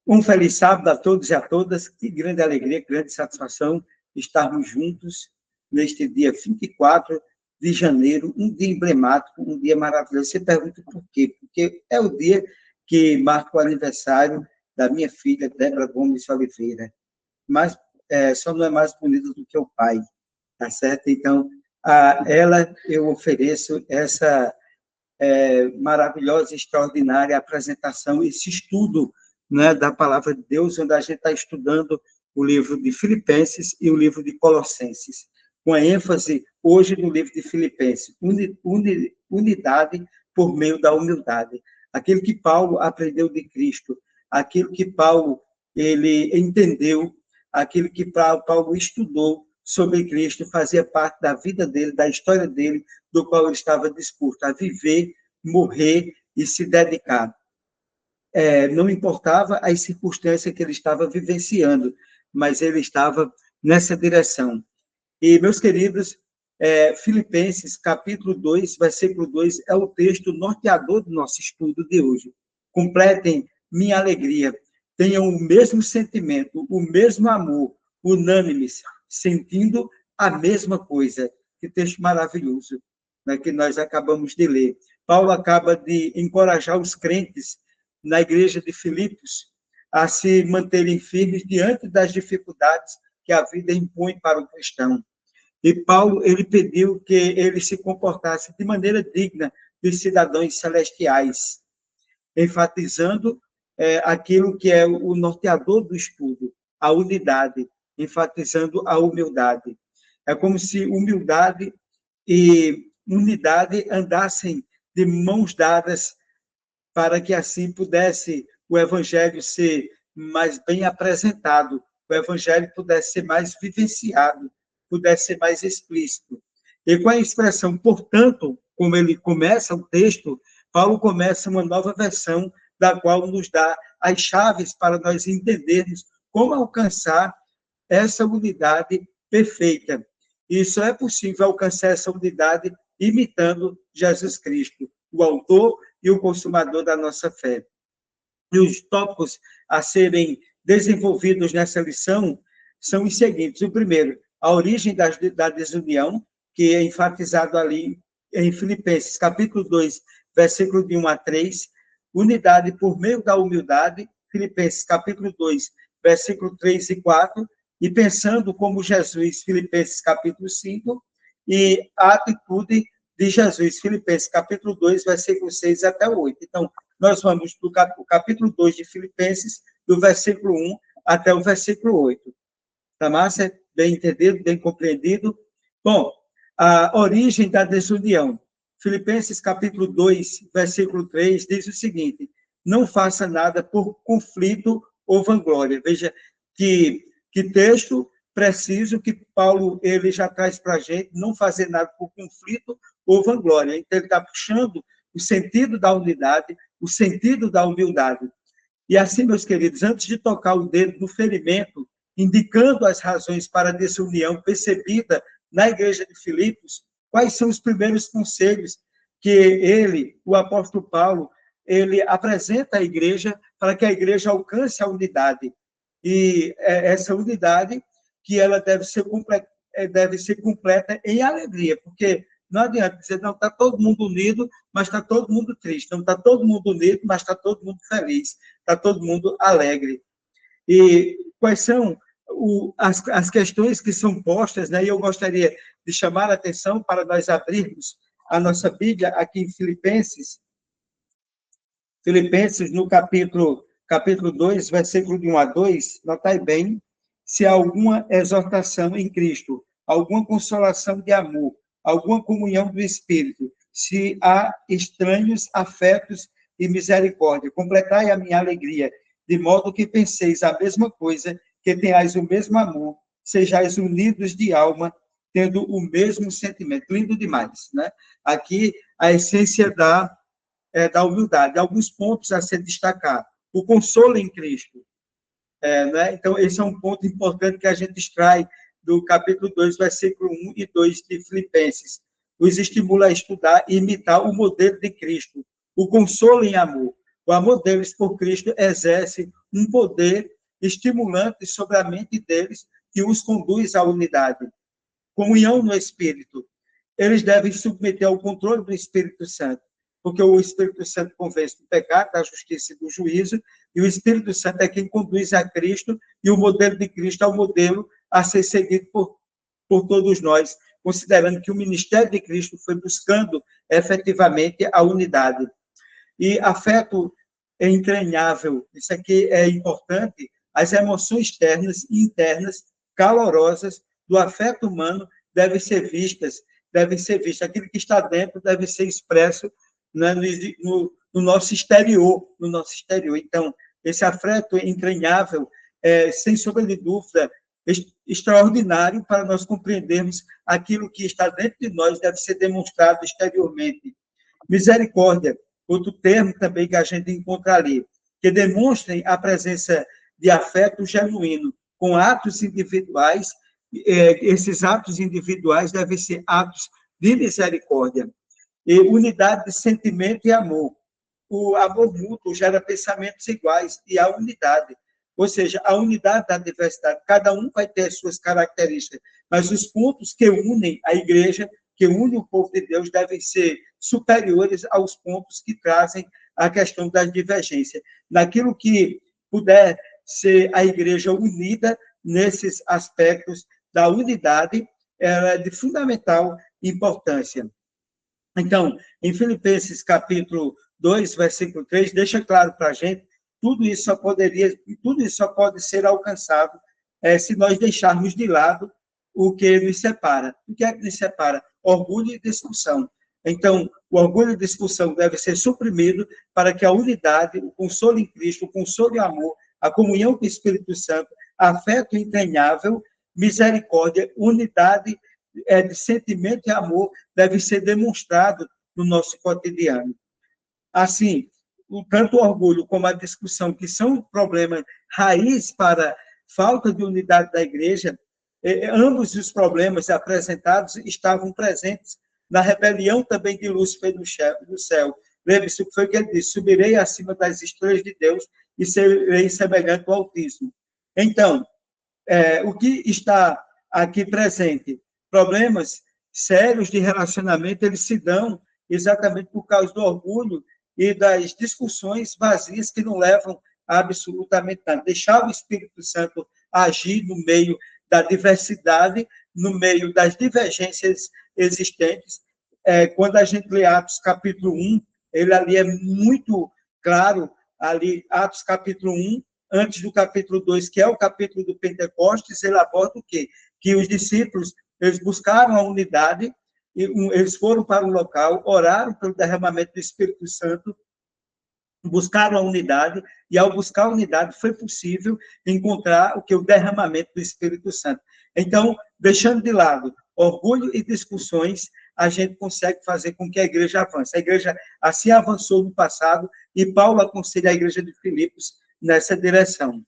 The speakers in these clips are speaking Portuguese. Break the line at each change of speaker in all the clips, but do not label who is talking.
Um feliz sábado a todos e a todas. Que grande alegria, que grande satisfação estarmos juntos neste dia 24 de janeiro, um dia emblemático, um dia maravilhoso. Você pergunta por quê? Porque é o dia que marca o aniversário da minha filha, Débora Gomes Oliveira. Mas só não é mais bonita do que o pai, tá certo? Então, a ela eu ofereço essa maravilhosa, extraordinária apresentação, esse estudo, né, da palavra de Deus, onde a gente está estudando o livro de Filipenses e o livro de Colossenses, com a ênfase hoje no livro de Filipenses, unidade por meio da humildade. Aquilo que Paulo aprendeu de Cristo, aquilo que Paulo ele entendeu, aquilo que Paulo estudou sobre Cristo, fazia parte da vida dele, da história dele, do qual ele estava disposto a viver, morrer e se dedicar. Não importava as circunstâncias que ele estava vivenciando, mas ele estava nessa direção. E, meus queridos, Filipenses, capítulo 2, versículo 2, é o texto norteador do nosso estudo de hoje. Completem minha alegria, tenham o mesmo sentimento, o mesmo amor, unânimes, sentindo a mesma coisa. Que texto maravilhoso, né, que nós acabamos de ler. Paulo acaba de encorajar os crentes na igreja de Filipos a se manterem firmes diante das dificuldades que a vida impõe para o cristão. E Paulo, ele pediu que ele se comportasse de maneira digna de cidadãos celestiais, enfatizando aquilo que é o norteador do estudo, a unidade, enfatizando a humildade. É como se humildade e unidade andassem de mãos dadas para que assim pudesse o evangelho ser mais bem apresentado, o evangelho pudesse ser mais vivenciado, pudesse ser mais explícito. E com a expressão, portanto, como ele começa o texto, Paulo começa uma nova versão, da qual nos dá as chaves para nós entendermos como alcançar essa unidade perfeita. E só é possível alcançar essa unidade imitando Jesus Cristo, o autor e o consumador da nossa fé. E os tópicos a serem desenvolvidos nessa lição são os seguintes. O primeiro, a origem da desunião, que é enfatizado ali em Filipenses, capítulo 2, versículo de 1 a 3, unidade por meio da humildade, Filipenses, capítulo 2, versículo 3 e 4, e pensando como Jesus, Filipenses, capítulo 5, e a atitude de Jesus, Filipenses, capítulo 2, versículo 6 até o 8. Então, nós vamos do capítulo 2 de Filipenses, do versículo 1 até o versículo 8. Tá, Márcia? Bem entendido, bem compreendido? Bom, a origem da desunião. Filipenses, capítulo 2, versículo 3, diz o seguinte: não faça nada por conflito ou vanglória. Veja que texto preciso que Paulo ele já traz para a gente, não fazer nada por conflito ou vanglória. Então, ele está puxando o sentido da unidade, o sentido da humildade. E assim, meus queridos, antes de tocar o dedo no ferimento, indicando as razões para a desunião percebida na igreja de Filipos, quais são os primeiros conselhos que ele, o apóstolo Paulo, ele apresenta à igreja para que a igreja alcance a unidade. E essa unidade que ela deve ser completa em alegria, porque não adianta dizer, não, está todo mundo unido, mas está todo mundo triste. Não está todo mundo unido, mas está todo mundo feliz. Está todo mundo alegre. E quais são as questões que são postas, né? E eu gostaria de chamar a atenção para nós abrirmos a nossa Bíblia aqui em Filipenses, no capítulo 2, versículo de 1 a 2, notai bem, se há alguma exortação em Cristo, alguma consolação de amor, alguma comunhão do Espírito, se há estranhos afetos e misericórdia, completai a minha alegria, de modo que penseis a mesma coisa, que tenhais o mesmo amor, sejais unidos de alma, tendo o mesmo sentimento. Lindo demais, né? Aqui, a essência da humildade. Alguns pontos a se destacar. O consolo em Cristo. Né? Então, esse é um ponto importante que a gente extrai do capítulo 2, versículo 1 e 2 de Filipenses. Os estimula a estudar e imitar o modelo de Cristo. O consolo em amor. O amor deles por Cristo exerce um poder estimulante sobre a mente deles que os conduz à unidade. Comunhão no Espírito. Eles devem submeter ao controle do Espírito Santo, porque o Espírito Santo convence do pecado, da justiça e do juízo, e o Espírito Santo é quem conduz a Cristo, e o modelo de Cristo é o modelo a ser seguido por todos nós, considerando que o ministério de Cristo foi buscando efetivamente a unidade. E afeto é entranhável, isso aqui é importante, as emoções externas e internas, calorosas, do afeto humano devem ser vistas. Aquilo que está dentro deve ser expresso, né, no nosso exterior, Então, esse afeto entranhável sem sombra de dúvida, extraordinário para nós compreendermos aquilo que está dentro de nós deve ser demonstrado exteriormente. Misericórdia, outro termo também que a gente encontra ali, que demonstrem a presença de afeto genuíno, com atos individuais. Esses atos individuais devem ser atos de misericórdia. E unidade de sentimento e amor. O amor mútuo gera pensamentos iguais e a unidade. Ou seja, a unidade da diversidade. Cada um vai ter as suas características, mas os pontos que unem a igreja, que unem o povo de Deus, devem ser superiores aos pontos que trazem a questão da divergência. Naquilo que puder ser a igreja unida nesses aspectos da unidade, ela é de fundamental importância. Então, em Filipenses capítulo 2, versículo 3, deixa claro para a gente, tudo isso só pode ser alcançado se nós deixarmos de lado o que nos separa. O que é que nos separa? Orgulho e discussão. Então, o orgulho e discussão deve ser suprimido para que a unidade, o consolo em Cristo, o consolo e amor, a comunhão com o Espírito Santo, afeto entranhável, misericórdia, unidade de sentimento e amor deve ser demonstrado no nosso cotidiano. Assim, tanto o orgulho como a discussão, que são problemas raiz para falta de unidade da igreja, ambos os problemas apresentados estavam presentes na rebelião também de Lúcifer do céu. Lembre-se o que foi que ele disse: subirei acima das estrelas de Deus e serei semelhante ao Altíssimo. Então, o que está aqui presente? Problemas sérios de relacionamento, eles se dão exatamente por causa do orgulho e das discussões vazias que não levam a absolutamente nada. Deixar o Espírito Santo agir no meio da diversidade, no meio das divergências existentes. Quando a gente lê Atos capítulo 1, ele ali é muito claro, ali, Atos capítulo 1, antes do capítulo 2, que é o capítulo do Pentecostes, ele aborda o quê? Que os discípulos, eles buscaram a unidade, eles foram para o local, oraram pelo derramamento do Espírito Santo, buscaram a unidade, e ao buscar a unidade foi possível encontrar o derramamento do Espírito Santo. Então, deixando de lado orgulho e discussões, a gente consegue fazer com que a igreja avance. A igreja assim avançou no passado, e Paulo aconselha a igreja de Filipos nessa direção.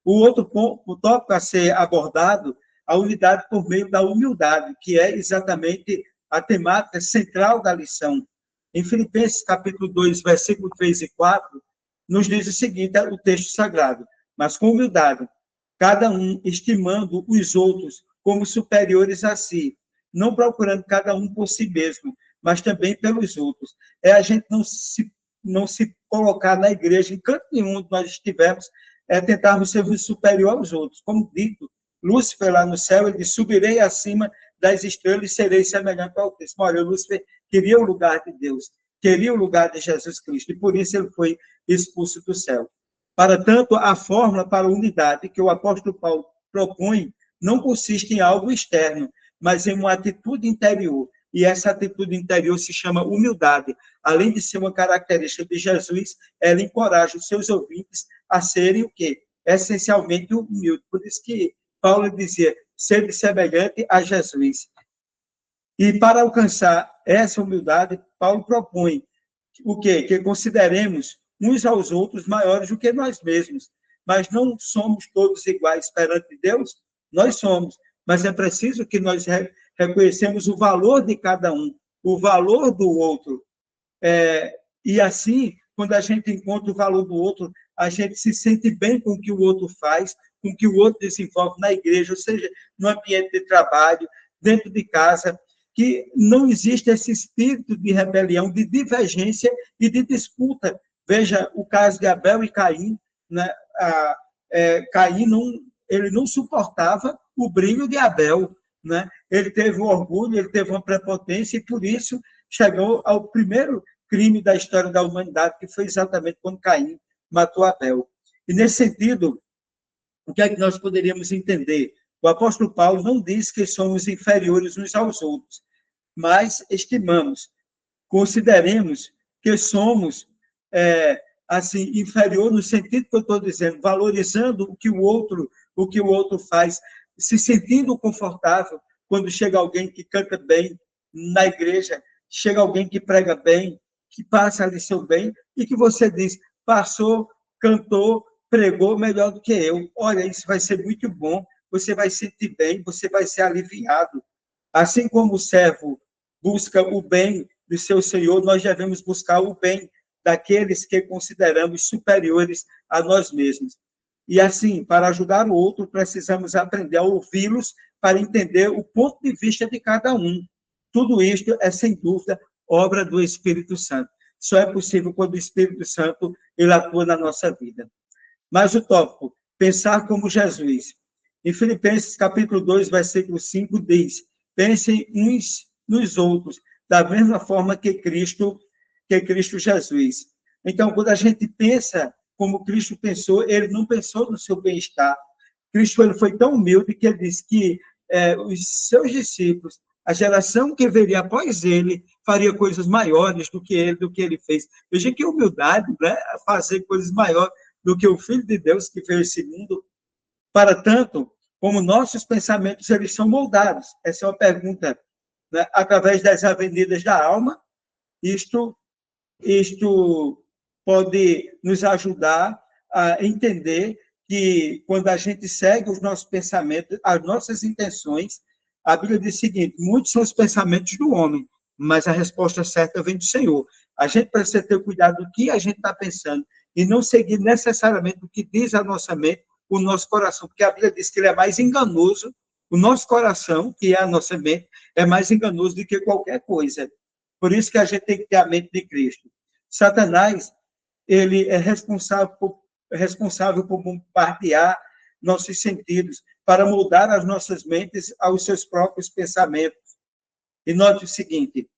O outro ponto, o tópico a ser abordado, a unidade por meio da humildade, que é exatamente a temática central da lição. Em Filipenses, capítulo 2, versículo 3 e 4, nos diz o seguinte, o texto sagrado: mas com humildade, cada um estimando os outros como superiores a si, não procurando cada um por si mesmo, mas também pelos outros. A gente não se colocar na igreja, em canto nenhum onde nós estivermos, tentarmos ser superior aos outros. Como dito, Lúcifer lá no céu, ele disse: subirei acima das estrelas e serei semelhante ao Altíssimo. Olha, Lúcifer queria o lugar de Deus, queria o lugar de Jesus Cristo, e por isso ele foi expulso do céu. Para tanto, a fórmula para a unidade que o apóstolo Paulo propõe não consiste em algo externo, mas em uma atitude interior. E essa atitude interior se chama humildade. Além de ser uma característica de Jesus, ela encoraja os seus ouvintes a serem o quê? Essencialmente humildes. Por isso que Paulo dizia: ser semelhante a Jesus. E para alcançar essa humildade, Paulo propõe o quê? Que consideremos uns aos outros maiores do que nós mesmos. Mas não somos todos iguais perante Deus? Nós somos. Mas é preciso que nós reconhecemos o valor de cada um, o valor do outro. E assim, quando a gente encontra o valor do outro, a gente se sente bem com o que o outro faz, com o que o outro desenvolve na igreja, ou seja, no ambiente de trabalho, dentro de casa, que não existe esse espírito de rebelião, de divergência e de disputa. Veja o caso de Abel e Caim, né? Caim ele não suportava o brilho de Abel, né? Ele teve um orgulho, ele teve uma prepotência, e por isso chegou ao primeiro crime da história da humanidade, que foi exatamente quando Caim matou Abel. E, nesse sentido, o que é que nós poderíamos entender? O apóstolo Paulo não diz que somos inferiores uns aos outros, mas estimamos, consideremos que somos assim, inferior no sentido que eu estou dizendo, valorizando o que o outro faz, se sentindo confortável quando chega alguém que canta bem na igreja, chega alguém que prega bem, que passa ali seu bem, e que você diz, passou, cantou, pregou melhor do que eu. Olha, isso vai ser muito bom, você vai se sentir bem, você vai ser aliviado. Assim como o servo busca o bem do seu senhor, nós devemos buscar o bem daqueles que consideramos superiores a nós mesmos. E assim, para ajudar o outro, precisamos aprender a ouvi-los para entender o ponto de vista de cada um. Tudo isto é, sem dúvida, obra do Espírito Santo. Só é possível quando o Espírito Santo ele atua na nossa vida. Mas o tópico, pensar como Jesus. Em Filipenses, capítulo 2, versículo 5, diz, pensem uns nos outros, da mesma forma que Cristo Jesus. Então, quando a gente pensa como Cristo pensou, ele não pensou no seu bem-estar. Cristo ele foi tão humilde que ele disse que os seus discípulos, a geração que viria após ele, faria coisas maiores do que ele fez. Veja que humildade, né? Fazer coisas maiores do que o Filho de Deus que veio a esse mundo. Para tanto, como nossos pensamentos eles são moldados. Essa é uma pergunta, né? Através das avenidas da alma, isto pode nos ajudar a entender que, quando a gente segue os nossos pensamentos, as nossas intenções, a Bíblia diz o seguinte, muitos são os pensamentos do homem, mas a resposta certa vem do Senhor. A gente precisa ter cuidado do que a gente está pensando e não seguir necessariamente o que diz a nossa mente, o nosso coração, porque a Bíblia diz que ele é mais enganoso, o nosso coração, que é a nossa mente, é mais enganoso do que qualquer coisa. Por isso que a gente tem que ter a mente de Cristo. Satanás, ele é responsável por bombardear nossos sentidos, para moldar as nossas mentes aos seus próprios pensamentos. E note o seguinte,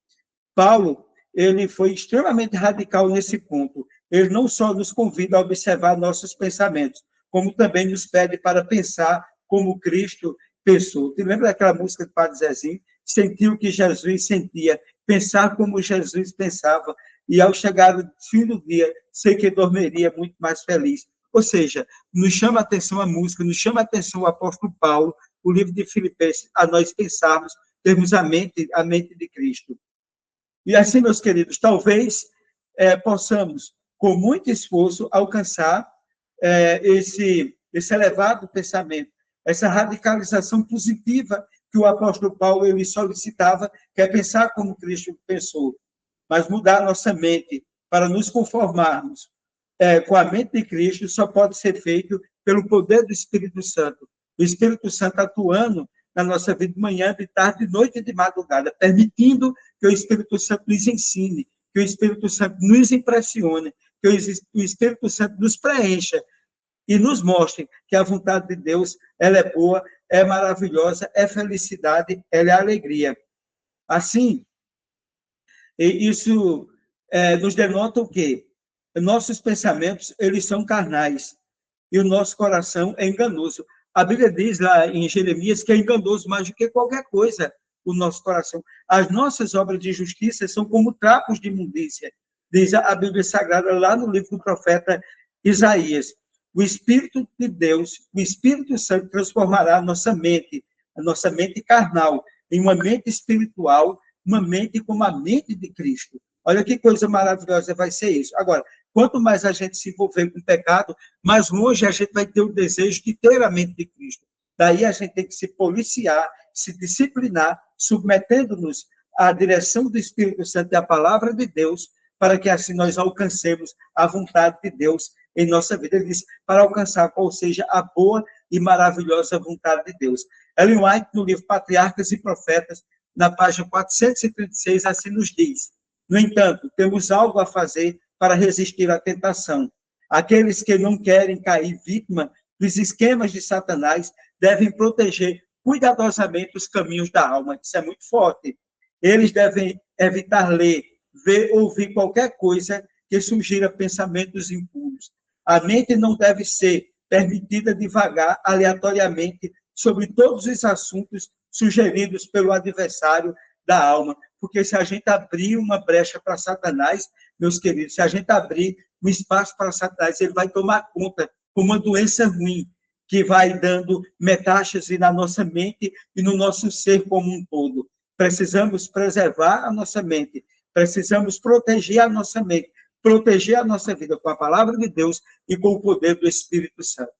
Paulo, ele foi extremamente radical nesse ponto. Ele não só nos convida a observar nossos pensamentos, como também nos pede para pensar como Cristo pensou. Te lembra daquela música do Padre Zezinho? Sentiu o que Jesus sentia, pensar como Jesus pensava, e ao chegar o fim do dia, sei que dormiria muito mais feliz. Ou seja, nos chama a atenção a música, nos chama a atenção o apóstolo Paulo, o livro de Filipenses, a nós pensarmos, termos a mente de Cristo. E assim, meus queridos, talvez possamos, com muito esforço, alcançar esse elevado pensamento, essa radicalização positiva que o apóstolo Paulo ele solicitava, que é pensar como Cristo pensou, mas mudar nossa mente para nos conformarmos com a mente de Cristo só pode ser feito pelo poder do Espírito Santo. O Espírito Santo atuando na nossa vida de manhã, de tarde, de noite e de madrugada, permitindo que o Espírito Santo nos ensine, que o Espírito Santo nos impressione, que o Espírito Santo nos preencha e nos mostre que a vontade de Deus ela é boa, é maravilhosa, é felicidade, ela é alegria. Assim, isso nos denota o quê? Nossos pensamentos, eles são carnais, e o nosso coração é enganoso. A Bíblia diz lá em Jeremias que é enganoso mais do que qualquer coisa o nosso coração. As nossas obras de justiça são como trapos de imundícia, diz a Bíblia Sagrada lá no livro do profeta Isaías. O Espírito de Deus, o Espírito Santo transformará a nossa mente carnal, em uma mente espiritual, uma mente como a mente de Cristo. Olha que coisa maravilhosa vai ser isso. Agora, quanto mais a gente se envolver com o pecado, mais longe a gente vai ter o desejo de ter a mente de Cristo. Daí a gente tem que se policiar, se disciplinar, submetendo-nos à direção do Espírito Santo e à palavra de Deus, para que assim nós alcancemos a vontade de Deus em nossa vida. Ele diz, para alcançar qual seja a boa e maravilhosa vontade de Deus. Ellen White, no livro Patriarcas e Profetas, na página 436, assim nos diz: no entanto, temos algo a fazer para resistir à tentação. Aqueles que não querem cair vítima dos esquemas de Satanás devem proteger cuidadosamente os caminhos da alma. Isso é muito forte. Eles devem evitar ler, ver, ouvir qualquer coisa que sugira pensamentos impuros. A mente não deve ser permitida divagar aleatoriamente sobre todos os assuntos sugeridos pelo adversário da alma, porque se a gente abrir uma brecha para Satanás, meus queridos, se a gente abrir um espaço para Satanás, ele vai tomar conta como uma doença ruim, que vai dando metástase na nossa mente e no nosso ser como um todo. Precisamos preservar a nossa mente, precisamos proteger a nossa mente, proteger a nossa vida com a palavra de Deus e com o poder do Espírito Santo.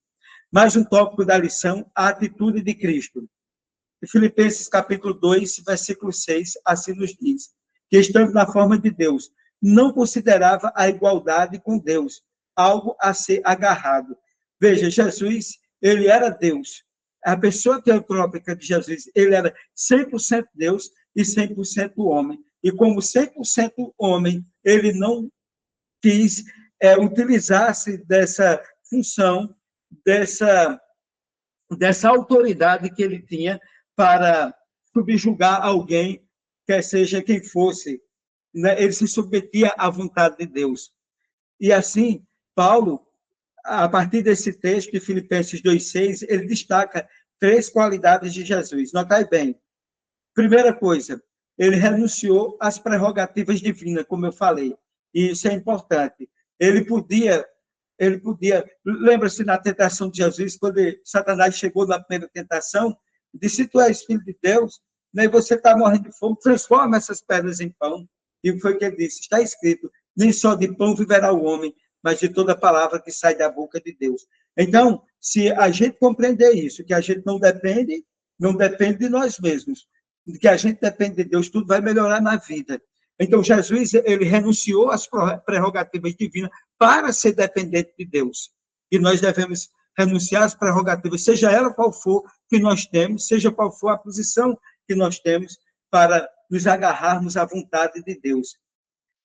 Mais um tópico da lição, a atitude de Cristo. Em Filipenses capítulo 2, versículo 6, assim nos diz, que estando na forma de Deus, não considerava a igualdade com Deus algo a ser agarrado. Veja, Jesus, ele era Deus. A pessoa teotrópica de Jesus, ele era 100% Deus e 100% homem. E como 100% homem, ele não quis utilizar-se dessa função, dessa autoridade que ele tinha para subjugar alguém, quer seja quem fosse. Né? Ele se submetia à vontade de Deus. E assim, Paulo, a partir desse texto de Filipenses 2,6, ele destaca 3 qualidades de Jesus. Notai bem. Primeira coisa, ele renunciou às prerrogativas divinas, como eu falei. E isso é importante. Ele podia, lembra-se na tentação de Jesus, quando Satanás chegou na primeira tentação, disse, se tu és filho de Deus, né, você está morrendo de fome, transforma essas pedras em pão. E foi o que ele disse, está escrito, nem só de pão viverá o homem, mas de toda palavra que sai da boca de Deus. Então, se a gente compreender isso, que a gente não depende de nós mesmos, que a gente depende de Deus, tudo vai melhorar na vida. Então, Jesus, ele renunciou às prerrogativas divinas para ser dependente de Deus. E nós devemos renunciar às prerrogativas, seja ela qual for que nós temos, seja qual for a posição que nós temos, para nos agarrarmos à vontade de Deus.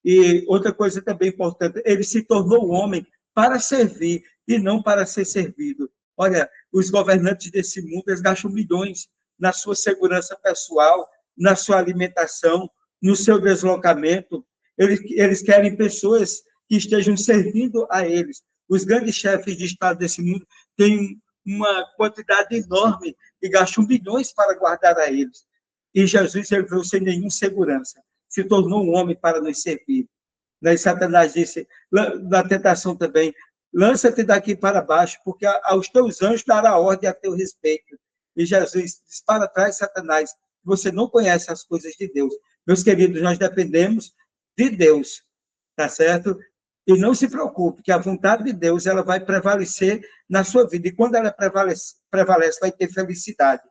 E outra coisa também importante, ele se tornou homem para servir e não para ser servido. Olha, os governantes desse mundo, eles gastam milhões na sua segurança pessoal, na sua alimentação, no seu deslocamento. Eles querem pessoas que estejam servindo a eles. Os grandes chefes de Estado desse mundo têm uma quantidade enorme e gastam bilhões para guardar a eles. E Jesus, ele veio sem nenhuma segurança. Se tornou um homem para nos servir. E Satanás disse, na tentação também, lança-te daqui para baixo, porque aos teus anjos dará ordem a teu respeito. E Jesus diz, para trás, Satanás, você não conhece as coisas de Deus. Meus queridos, nós dependemos de Deus, tá certo? E não se preocupe, que a vontade de Deus, ela vai prevalecer na sua vida. E quando ela prevalece, vai ter felicidade.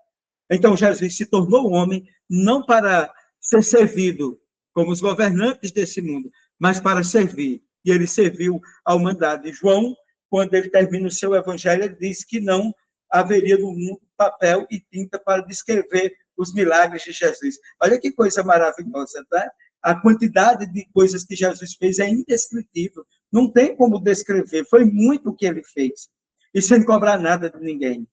Então, Jesus se tornou homem, não para ser servido, como os governantes desse mundo, mas para servir. E ele serviu à humanidade. João, quando ele termina o seu evangelho, ele diz que não haveria no mundo papel e tinta para descrever os milagres de Jesus. Olha que coisa maravilhosa, tá? A quantidade de coisas que Jesus fez é indescritível. Não tem como descrever. Foi muito o que ele fez. E sem cobrar nada de ninguém.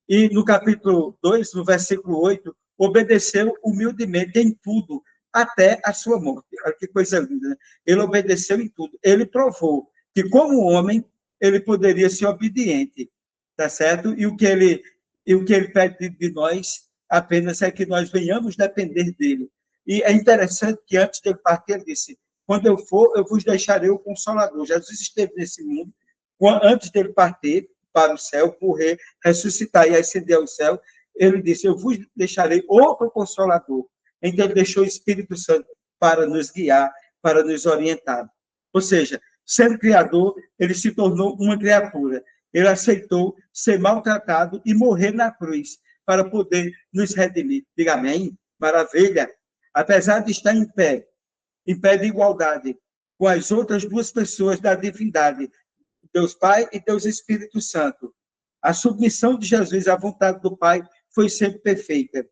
E no capítulo 2, no versículo 8, obedeceu humildemente em tudo, até a sua morte. Olha que coisa linda, né? Ele obedeceu em tudo. Ele provou que, como homem, ele poderia ser obediente, tá certo? E o que ele pede de nós apenas é que nós venhamos depender dele. E é interessante que antes dele partir, ele disse, quando eu for, eu vos deixarei o Consolador. Jesus esteve nesse mundo, antes dele partir para o céu, morrer, ressuscitar e ascender ao céu, ele disse, eu vos deixarei outro Consolador. Então, ele deixou o Espírito Santo para nos guiar, para nos orientar. Ou seja, sendo criador, ele se tornou uma criatura. Ele aceitou ser maltratado e morrer na cruz para poder nos redimir. Diga amém? Maravilha! Apesar de estar em pé de igualdade com as outras duas pessoas da divindade, Deus Pai e Deus Espírito Santo. A submissão de Jesus à vontade do Pai foi sempre perfeita.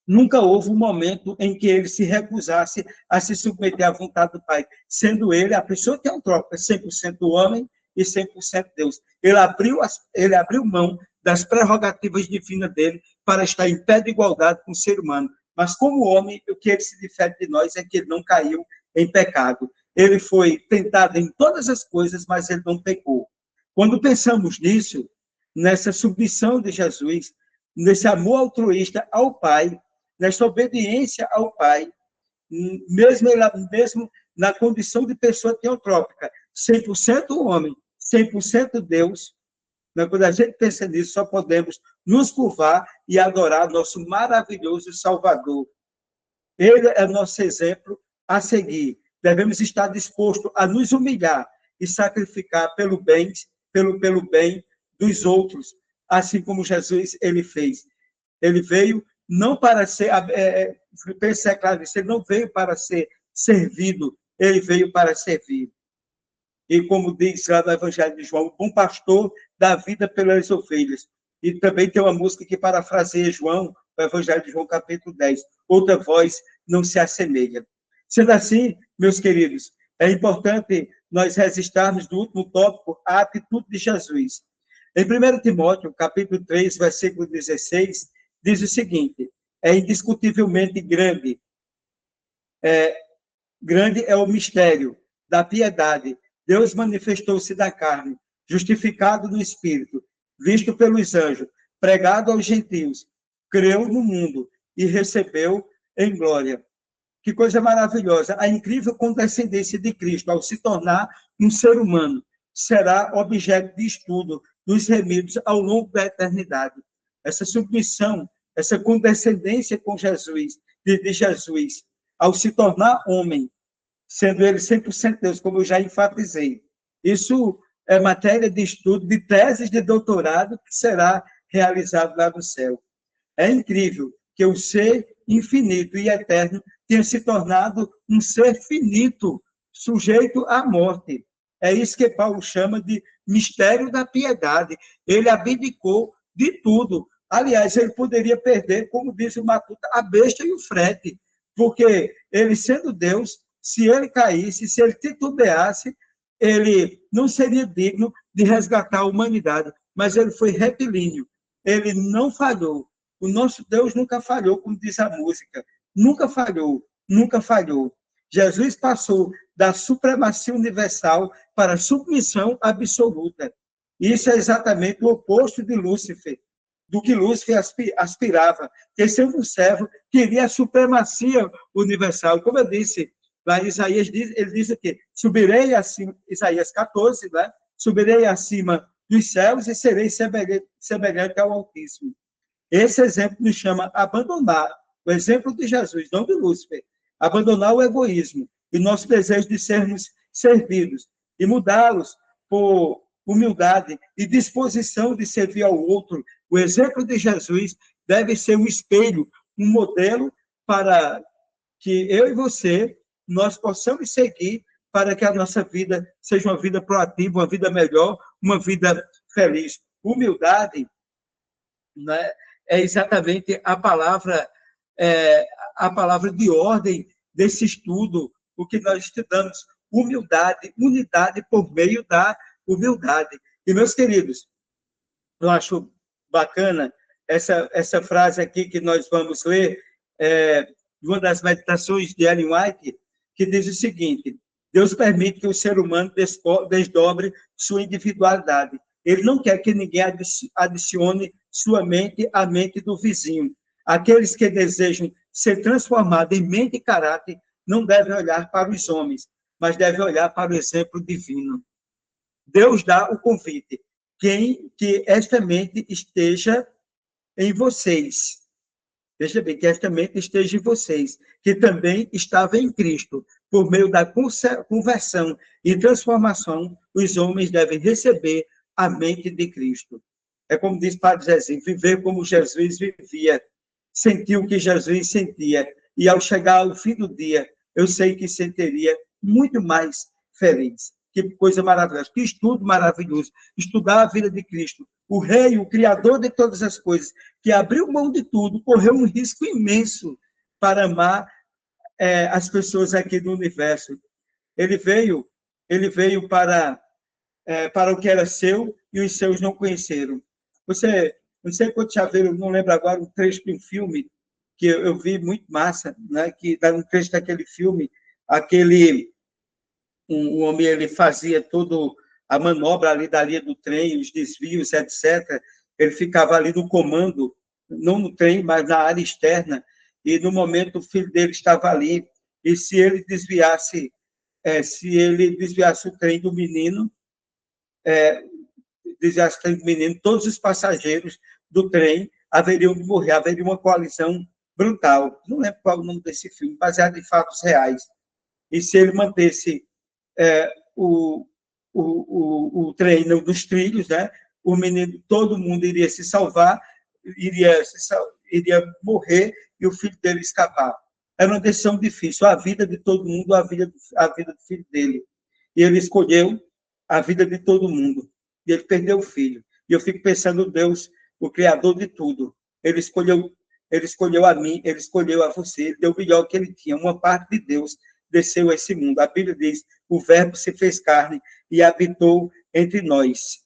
Nunca houve um momento em que ele se recusasse a se submeter à vontade do Pai, sendo ele a pessoa teotrópica, 100% homem e 100% Deus. Ele abriu mão das prerrogativas divinas dele para estar em pé de igualdade com o ser humano. Mas como homem, o que ele se difere de nós é que ele não caiu em pecado. Ele foi tentado em todas as coisas, mas ele não pecou. Quando pensamos nisso, nessa submissão de Jesus, nesse amor altruísta ao Pai, nessa obediência ao Pai, mesmo na condição de pessoa teotrópica, 100% homem, 100% Deus, quando a gente pensa nisso, só podemos nos curvar e adorar nosso maravilhoso Salvador. Ele é nosso exemplo a seguir. Devemos estar dispostos a nos humilhar e sacrificar pelo bem dos outros, assim como Jesus ele fez. Ele veio não para ser, Filipenses é claro isso, ele não veio para ser servido, ele veio para servir. E como diz lá no Evangelho de João, o bom pastor dá vida pelas ovelhas. E também tem uma música que parafraseia João, o Evangelho de João, capítulo 10. Outra voz não se assemelha. Sendo assim, meus queridos, é importante nós registrarmos do último tópico a atitude de Jesus. Em 1 Timóteo, capítulo 3, versículo 16, diz o seguinte: é indiscutivelmente grande. Grande é o mistério da piedade. Deus manifestou-se da carne, justificado no Espírito, visto pelos anjos, pregado aos gentios, creu no mundo e recebeu em glória. Que coisa maravilhosa! A incrível condescendência de Cristo ao se tornar um ser humano será objeto de estudo dos remidos ao longo da eternidade. Essa submissão, essa condescendência com Jesus, de Jesus, ao se tornar homem, sendo ele 100% Deus, como eu já enfatizei. Isso é matéria de estudo, de teses de doutorado, que será realizado lá no céu. É incrível que o ser infinito e eterno tenha se tornado um ser finito, sujeito à morte. É isso que Paulo chama de mistério da piedade. Ele abdicou de tudo. Aliás, ele poderia perder, como diz o Matuta, a besta e o frete, porque ele, sendo Deus, se ele caísse, se ele titubeasse, ele não seria digno de resgatar a humanidade, mas ele foi retilíneo, ele não falhou. O nosso Deus nunca falhou, como diz a música, nunca falhou, nunca falhou. Jesus passou da supremacia universal para a submissão absoluta. Isso é exatamente o oposto de Lúcifer, do que Lúcifer aspirava, que sendo um servo, queria a supremacia universal. Como eu disse, lá em Isaías, ele diz aqui, subirei acima, Isaías 14, né? Subirei acima dos céus e serei semelhante ao Altíssimo. Esse exemplo nos chama a abandonar o exemplo de Jesus, não de Lúcifer, abandonar o egoísmo e nosso desejo de sermos servidos e mudá-los por humildade e disposição de servir ao outro. O exemplo de Jesus deve ser um espelho, um modelo para que eu e você, nós possamos seguir para que a nossa vida seja uma vida proativa, uma vida melhor, uma vida feliz. Humildade, né, é exatamente a palavra de ordem desse estudo, o que nós estudamos, humildade, unidade por meio da humildade. E, meus queridos, eu acho bacana essa frase aqui que nós vamos ler, de uma das meditações de Ellen White, que diz o seguinte: Deus permite que o ser humano desdobre sua individualidade. Ele não quer que ninguém adicione sua mente à mente do vizinho. Aqueles que desejam ser transformados em mente e caráter não devem olhar para os homens, mas devem olhar para o exemplo divino. Deus dá o convite. Que esta mente esteja em vocês. Veja bem, que esta mente esteja em vocês, que também estava em Cristo. Por meio da conversão e transformação, os homens devem receber a mente de Cristo. É como diz Padre Zezinho, viver como Jesus vivia, sentir o que Jesus sentia, e ao chegar ao fim do dia, eu sei que sentiria muito mais feliz. Que coisa maravilhosa, que estudo maravilhoso. Estudar a vida de Cristo, o Rei, o Criador de todas as coisas, que abriu mão de tudo, correu um risco imenso para amar as pessoas aqui do universo. Ele veio para o que era seu e os seus não conheceram. Não sei quando já viram, não lembro agora, um trecho de um filme que eu vi muito massa, né? Que dá um trecho daquele filme, um homem, ele fazia toda a manobra ali da linha do trem, os desvios, etc. Ele ficava ali no comando, não no trem, mas na área externa, e no momento o filho dele estava ali, e se ele desviasse o trem do menino, todos os passageiros do trem haveriam de morrer, haveria uma colisão brutal. Não lembro qual é o nome desse filme, baseado em fatos reais. E se ele mantesse o trem dos trilhos, né, o menino, todo mundo iria se salvar, iria morrer e o filho dele escapar. Era uma decisão difícil, a vida de todo mundo, a vida do filho dele. E ele escolheu a vida de todo mundo. E ele perdeu o filho. E eu fico pensando, Deus, o Criador de tudo, ele escolheu a mim, ele escolheu a você, ele deu o melhor que ele tinha. Uma parte de Deus desceu a esse mundo. A Bíblia diz, o Verbo se fez carne e habitou entre nós,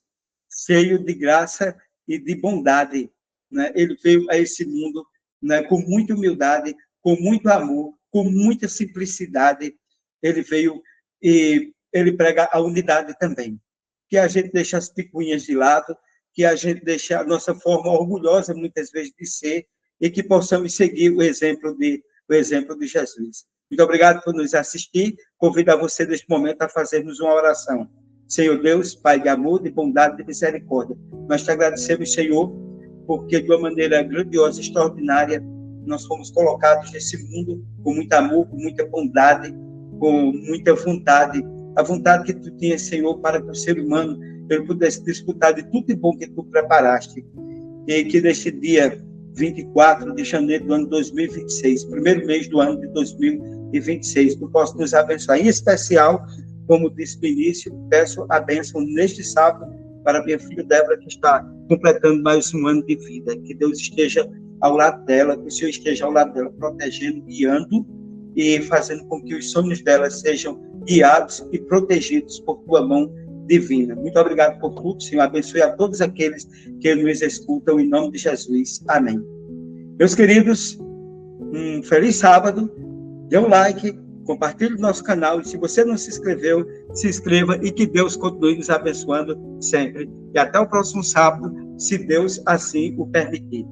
cheio de graça e de bondade. Né? Ele veio a esse mundo, né, com muita humildade, com muito amor, com muita simplicidade. Ele veio e ele prega a unidade também. Que a gente deixe as picuinhas de lado, que a gente deixe a nossa forma orgulhosa, muitas vezes, de ser, e que possamos seguir o exemplo de Jesus. Muito obrigado por nos assistir. Convido a você, neste momento, a fazermos uma oração. Senhor Deus, Pai de amor, de bondade e de misericórdia, nós te agradecemos, Senhor, porque de uma maneira grandiosa, extraordinária, nós fomos colocados nesse mundo com muito amor, com muita bondade, com muita vontade, a vontade que tu tinhas, Senhor, para que o ser humano ele pudesse desfrutar de tudo de bom que tu preparaste. E que neste dia 24 de janeiro do ano 2026, primeiro mês do ano de 2026, tu possa nos abençoar. Em especial, como disse no início, peço a bênção neste sábado para minha filha Débora, que está completando mais um ano de vida. Que Deus esteja ao lado dela, que o Senhor esteja ao lado dela, protegendo, guiando e fazendo com que os sonhos dela sejam guiados e protegidos por tua mão divina. Muito obrigado por tudo, Senhor. Abençoe a todos aqueles que nos escutam, em nome de Jesus. Amém. Meus queridos, um feliz sábado. Dê um like, compartilhe o nosso canal. E se você não se inscreveu, se inscreva e que Deus continue nos abençoando sempre. E até o próximo sábado, se Deus assim o permitir.